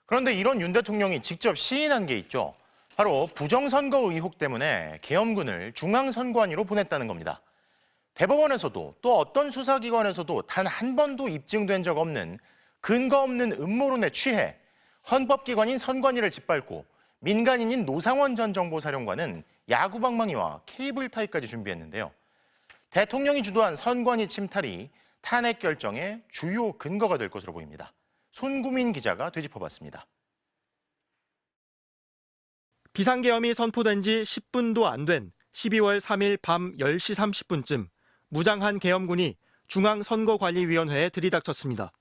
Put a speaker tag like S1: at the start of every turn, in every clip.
S1: 그런데 이런 윤 대통령이 직접 시인한 게 있죠. 바로 부정선거 의혹 때문에 계엄군을 중앙선관위로 보냈다는 겁니다. 대법원에서도 또 어떤 수사기관에서도 단 한 번도 입증된 적 없는 근거 없는 음모론에 취해 헌법기관인 선관위를 짓밟고 민간인인 노상원 전 정보사령관은 야구방망이와 케이블 타이까지 준비했는데요. 대통령이 주도한 선관위 침탈이 탄핵 결정의 주요 근거가 될 것으로 보입니다. 손구민 기자가 되짚어봤습니다.
S2: 비상계엄이 선포된 지 10분도 안 된 12월 3일 밤 10시 30분쯤 무장한 계엄군이 중앙선거관리위원회에 들이닥쳤습니다.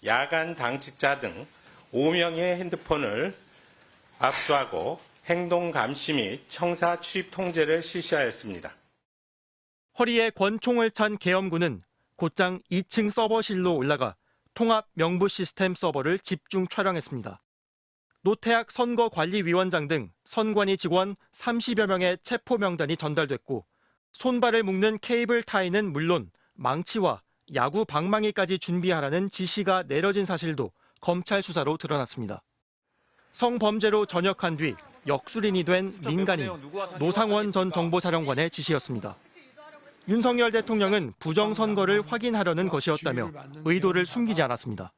S3: 야간 당직자 등 5명의 핸드폰을 압수하고 행동 감시 및 청사 출입 통제를 실시하였습니다.
S2: 허리에 권총을 찬 계엄군은 곧장 2층 서버실로 올라가 통합 명부 시스템 서버를 집중 촬영했습니다. 노태악 선거관리위원장 등 선관위 직원 30여 명의 체포 명단이 전달됐고 손발을 묶는 케이블 타이는 물론 망치와 야구 방망이까지 준비하라는 지시가 내려진 사실도 검찰 수사로 드러났습니다. 성범죄로 전역한 뒤 역술인이 된 민간인 노상원 전 정보사령관의 지시였습니다. 윤석열 대통령은 부정선거를 확인하려는 것이었다며 의도를 숨기지 않았습니다.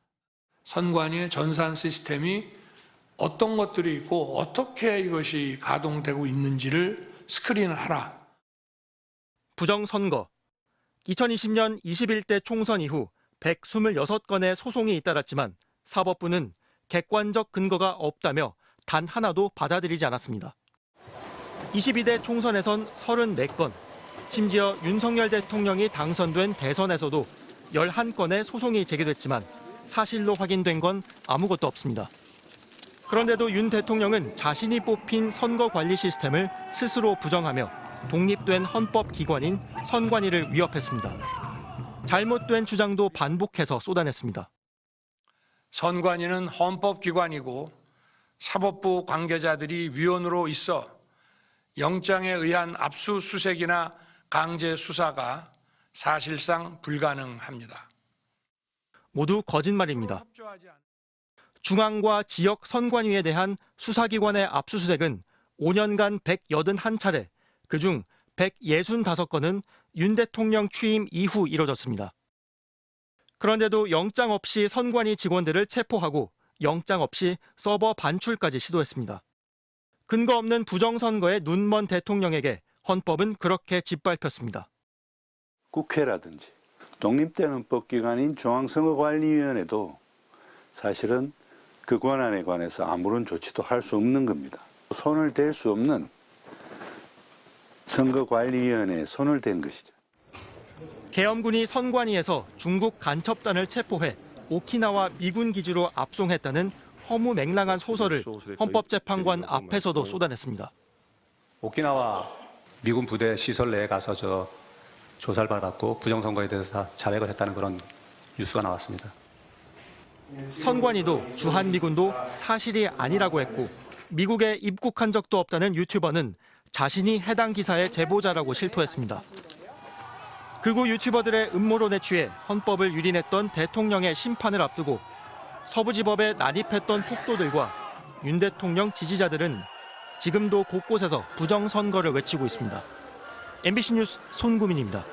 S4: 선관위의 전산 시스템이 어떤 것들이 있고 어떻게 이것이 가동되고 있는지를 스크린을 하라.
S2: 부정선거. 2020년 21대 총선 이후 126건의 소송이 잇따랐지만 사법부는 객관적 근거가 없다며 단 하나도 받아들이지 않았습니다. 22대 총선에선 34건, 심지어 윤석열 대통령이 당선된 대선에서도 11건의 소송이 제기됐지만 사실로 확인된 건 아무것도 없습니다. 그런데도 윤 대통령은 자신이 뽑힌 선거관리 시스템을 스스로 부정하며 독립된 헌법기관인 선관위를 위협했습니다. 잘못된 주장도 반복해서 쏟아냈습니다.
S4: 선관위는 헌법기관이고 사법부 관계자들이 위원으로 있어 영장에 의한 압수수색이나 강제 수사가 사실상 불가능합니다.
S2: 모두 거짓말입니다. 중앙과 지역 선관위에 대한 수사기관의 압수수색은 5년간 181차례, 그중 165건은 윤 대통령 취임 이후 이뤄졌습니다. 그런데도 영장 없이 선관위 직원들을 체포하고 영장 없이 서버 반출까지 시도했습니다. 근거 없는 부정선거에 눈먼 대통령에게 헌법은 그렇게 짓밟혔습니다.
S5: 국회라든지 독립된 헌법기관인 중앙선거관리위원회도 사실은 그 권한에 관해서 아무런 조치도 할 수 없는 겁니다. 손을 댈 수 없는 선거관리위원회에 손을 댄 것이죠.
S2: 계엄군이 선관위에서 중국 간첩단을 체포해 오키나와 미군 기지로 압송했다는 허무맹랑한 소설을 헌법재판관 앞에서도 쏟아냈습니다.
S6: 오키나와 미군 부대 시설 내에 가서 조사를 받았고 부정선거에 대해서 다 자백을 했다는 그런 뉴스가 나왔습니다.
S2: 선관위도 주한미군도 사실이 아니라고 했고 미국에 입국한 적도 없다는 유튜버는 자신이 해당 기사의 제보자라고 실토했습니다. 극우 유튜버들의 음모론에 취해 헌법을 유린했던 대통령의 심판을 앞두고 서부지법에 난입했던 폭도들과 윤 대통령 지지자들은 지금도 곳곳에서 부정선거를 외치고 있습니다. MBC 뉴스 손구민입니다.